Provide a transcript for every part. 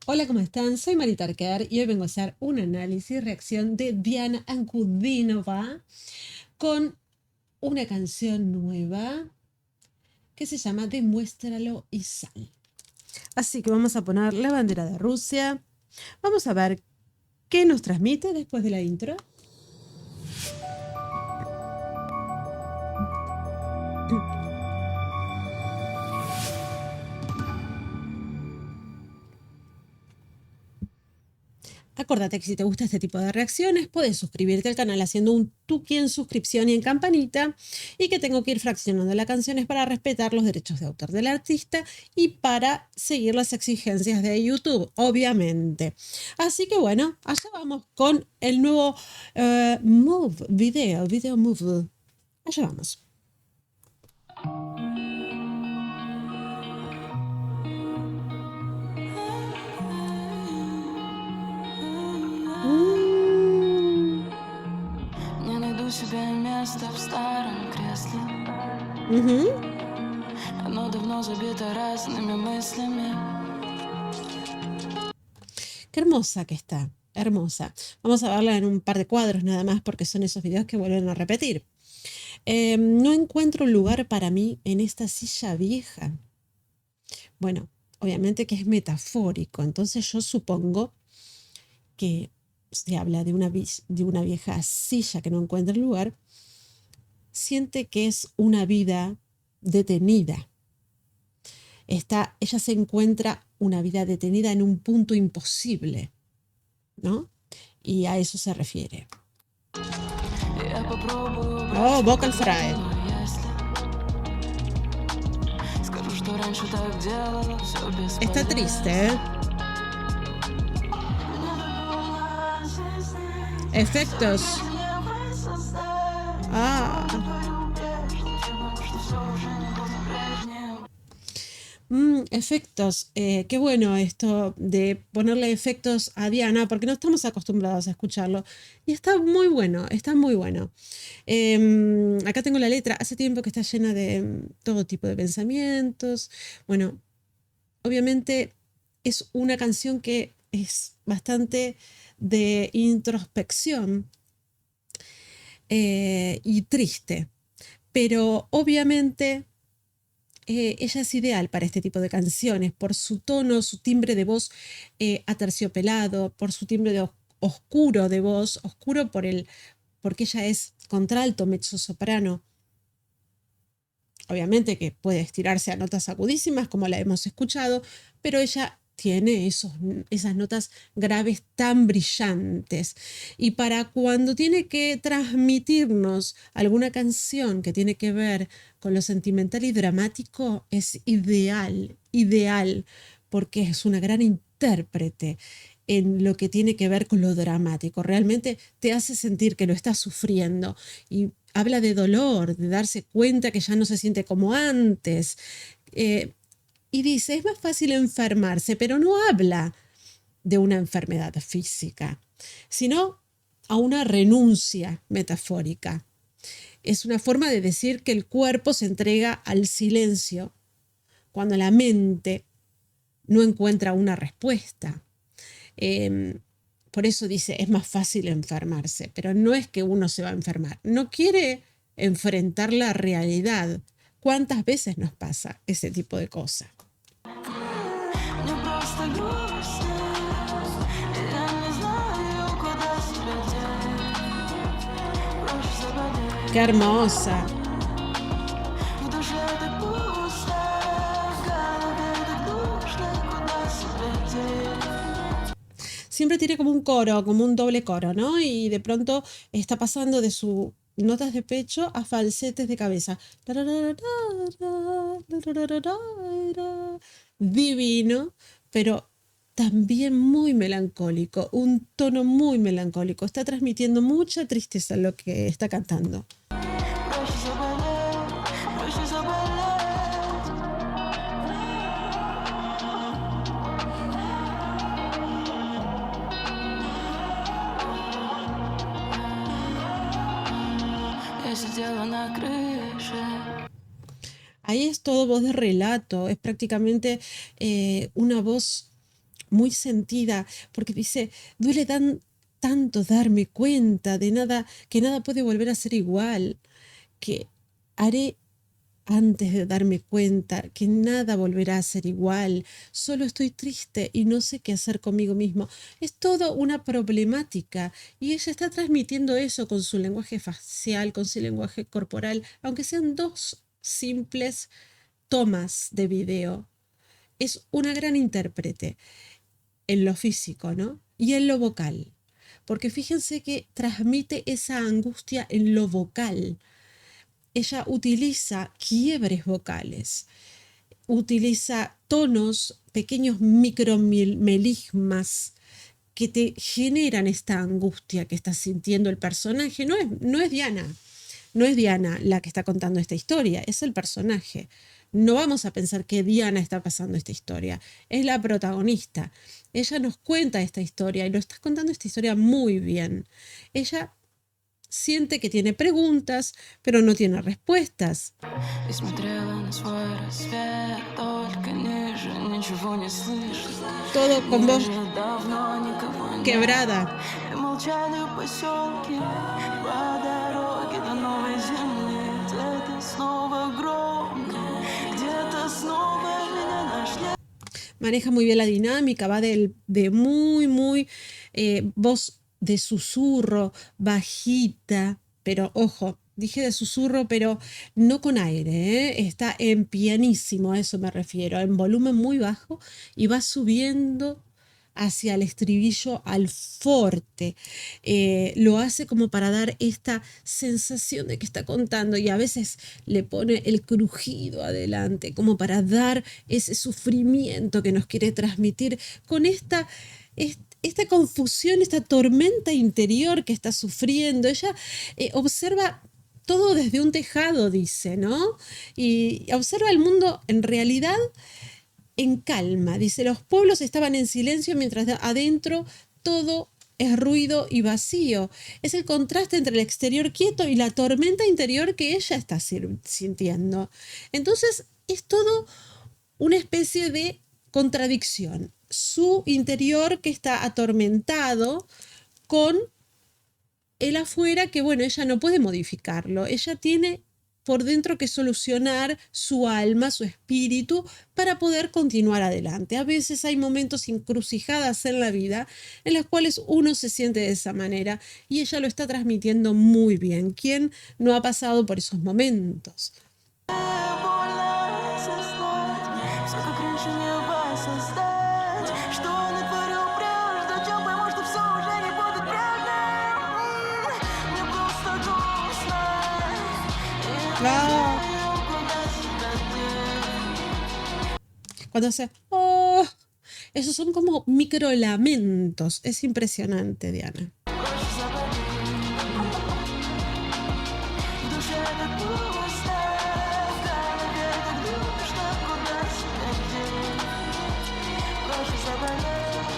Hola, ¿cómo están? Soy Marita Arquer y hoy vengo a hacer un análisis y reacción de Diana Ankudinova con una canción nueva que se llama Demuéstralo y sal. Así que vamos a poner la bandera de Rusia. Vamos a ver qué nos transmite después de la intro. Acordate que si te gusta este tipo de reacciones, puedes suscribirte al canal haciendo un tuki en suscripción y en campanita, y que tengo que ir fraccionando las canciones para respetar los derechos de autor del artista y para seguir las exigencias de YouTube, obviamente. Así que bueno, allá vamos con el nuevo Move video Move. Allá vamos. Не найду себе места в старом кресле. Оно давно забито разными мыслями. Qué hermosa que está, hermosa. Vamos a verla en un par de cuadros nada más porque son esos videos que vuelven a repetir. No encuentro un lugar para mí en esta silla vieja. Bueno, obviamente que es metafórico, entonces yo supongo que se habla de una vieja silla que no encuentra lugar, siente que es una vida detenida. Ella se encuentra una vida detenida en un punto imposible, ¿no? Y a eso se refiere. Oh, vocal fry. Está triste, ¿eh? Efectos. Efectos. Qué bueno esto de ponerle efectos a Diana, porque no estamos acostumbrados a escucharlo. Y está muy bueno, está muy bueno. Acá tengo la letra. Hace tiempo que está llena de todo tipo de pensamientos. Bueno, obviamente es una canción que es bastante de introspección y triste. Pero obviamente ella es ideal para este tipo de canciones por su tono, su timbre de voz aterciopelado, por su timbre de oscuro de voz, oscuro porque ella es contralto, mezzo soprano. Obviamente que puede estirarse a notas agudísimas como la hemos escuchado, pero ella tiene esas notas graves tan brillantes. Y para cuando tiene que transmitirnos alguna canción que tiene que ver con lo sentimental y dramático, es ideal, ideal, porque es una gran intérprete en lo que tiene que ver con lo dramático. Realmente te hace sentir que lo estás sufriendo y habla de dolor, de darse cuenta que ya no se siente como antes. Y dice, es más fácil enfermarse, pero no habla de una enfermedad física, sino a una renuncia metafórica. Es una forma de decir que el cuerpo se entrega al silencio cuando la mente no encuentra una respuesta. Por eso dice, es más fácil enfermarse, pero no es que uno se va a enfermar. No quiere enfrentar la realidad. ¿Cuántas veces nos pasa ese tipo de cosas? ¡Qué hermosa! Siempre tiene como un coro, como un doble coro, ¿no? Y de pronto está pasando de sus notas de pecho a falsetes de cabeza. Divino, pero también muy melancólico, un tono muy melancólico. Está transmitiendo mucha tristeza en lo que está cantando. Ahí es todo voz de relato, es prácticamente una voz muy sentida, porque dice, duele tanto darme cuenta de nada, que nada puede volver a ser igual, que haré antes de darme cuenta que nada volverá a ser igual, solo estoy triste y no sé qué hacer conmigo mismo. Es todo una problemática y ella está transmitiendo eso con su lenguaje facial, con su lenguaje corporal, aunque sean dos simples tomas de video. Es una gran intérprete en lo físico, ¿no? Y en lo vocal. Porque fíjense que transmite esa angustia en lo vocal. Ella utiliza quiebres vocales, utiliza tonos, pequeños micromelismas que te generan esta angustia que está sintiendo el personaje. No es Diana, no es Diana la que está contando esta historia, es el personaje. No vamos a pensar que Diana está pasando esta historia, es la protagonista. Ella nos cuenta esta historia y lo está contando esta historia muy bien. Ella siente que tiene preguntas, pero no tiene respuestas. Todo con voz quebrada. Maneja muy bien la dinámica, va de muy voz de susurro, bajita, pero ojo, dije de susurro, pero no con aire, ¿eh? Está en pianísimo, a eso me refiero, en volumen muy bajo y va subiendo hacia el estribillo al forte. Lo hace como para dar esta sensación de que está contando y a veces le pone el crujido adelante como para dar ese sufrimiento que nos quiere transmitir con esta confusión, esta tormenta interior que está sufriendo. Ella observa todo desde un tejado, dice, ¿no? Y observa el mundo en realidad en calma. Dice, los pueblos estaban en silencio mientras adentro todo es ruido y vacío. Es el contraste entre el exterior quieto y la tormenta interior que ella está sintiendo. Entonces, es todo una especie de contradicción. Su interior que está atormentado con el afuera que, bueno, ella no puede modificarlo. Ella tiene por dentro que solucionar su alma, su espíritu, para poder continuar adelante. A veces hay momentos encrucijadas en la vida en las cuales uno se siente de esa manera y ella lo está transmitiendo muy bien. ¿Quién no ha pasado por esos momentos? Cuando hace, oh, esos son como micro lamentos. Es impresionante, Diana.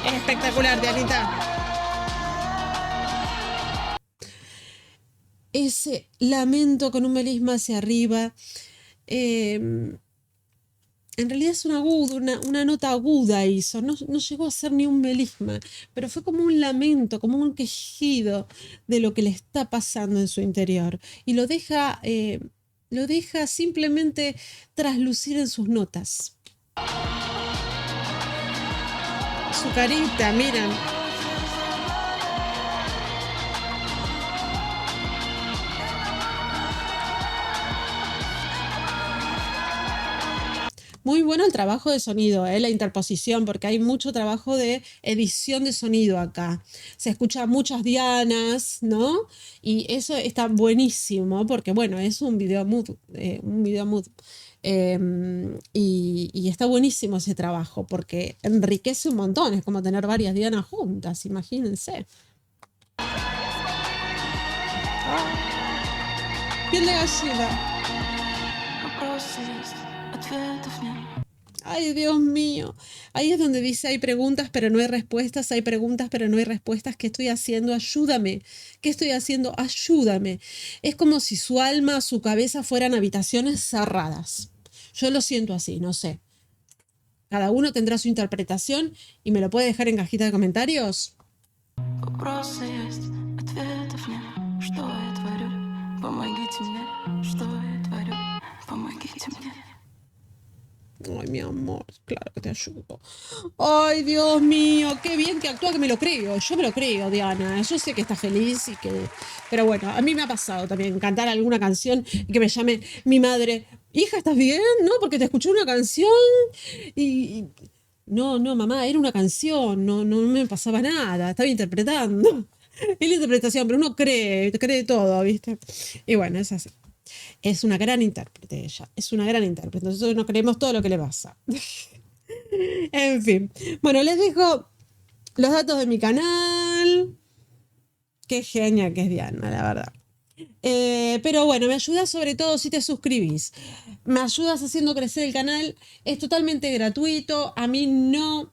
Espectacular, Dianita. Ese lamento con un melisma hacia arriba. En realidad es una nota aguda hizo, no llegó a ser ni un melisma, pero fue como un lamento, como un quejido de lo que le está pasando en su interior. Y lo deja simplemente traslucir en sus notas. Su carita, miren. Muy bueno el trabajo de sonido, la interposición, porque hay mucho trabajo de edición de sonido acá. Se escuchan muchas dianas, ¿no? Y eso está buenísimo, porque bueno, es un video mood, y está buenísimo ese trabajo, porque enriquece un montón, es como tener varias dianas juntas, imagínense. Piel de gallina. Ay, Dios mío. Ahí es donde dice, hay preguntas, pero no hay respuestas, hay preguntas, pero no hay respuestas. ¿Qué estoy haciendo? Ayúdame. ¿Qué estoy haciendo? Ayúdame. Es como si su alma, su cabeza fueran habitaciones cerradas. Yo lo siento así, no sé. Cada uno tendrá su interpretación y me lo puede dejar en cajita de comentarios. Вопросы есть, ответов нет. Что я творю? Помогите мне. Что я творю? Помогите мне. Ay, mi amor, claro que te ayudo. Ay, Dios mío, qué bien que actúa, que me lo creo. Yo me lo creo, Diana. Yo sé que está feliz y que... Pero bueno, a mí me ha pasado también cantar alguna canción y que me llame mi madre. Hija, ¿estás bien? ¿No? Porque te escuché una canción y... No, no, mamá, era una canción, no me pasaba nada, estaba interpretando. Es la interpretación, pero uno cree todo, ¿viste? Y bueno, es así. Es una gran intérprete ella, es una gran intérprete. Nosotros no creemos todo lo que le pasa. En fin. Bueno, les dejo los datos de mi canal. Qué genia que es Diana, la verdad. Pero bueno, me ayudas sobre todo si te suscribís. Me ayudas haciendo crecer el canal. Es totalmente gratuito. A mí no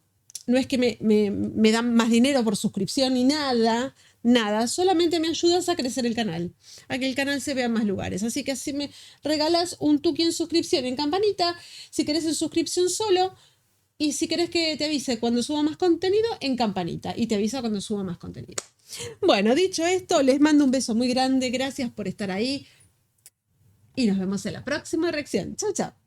es que me dan más dinero por suscripción ni nada. Nada, solamente me ayudas a crecer el canal, a que el canal se vea en más lugares. Así que así me regalas un tuki en suscripción en campanita, si querés en suscripción solo, y si querés que te avise cuando suba más contenido, en campanita, y te avisa cuando suba más contenido. Bueno, dicho esto, les mando un beso muy grande, gracias por estar ahí, y nos vemos en la próxima reacción. Chao, chao.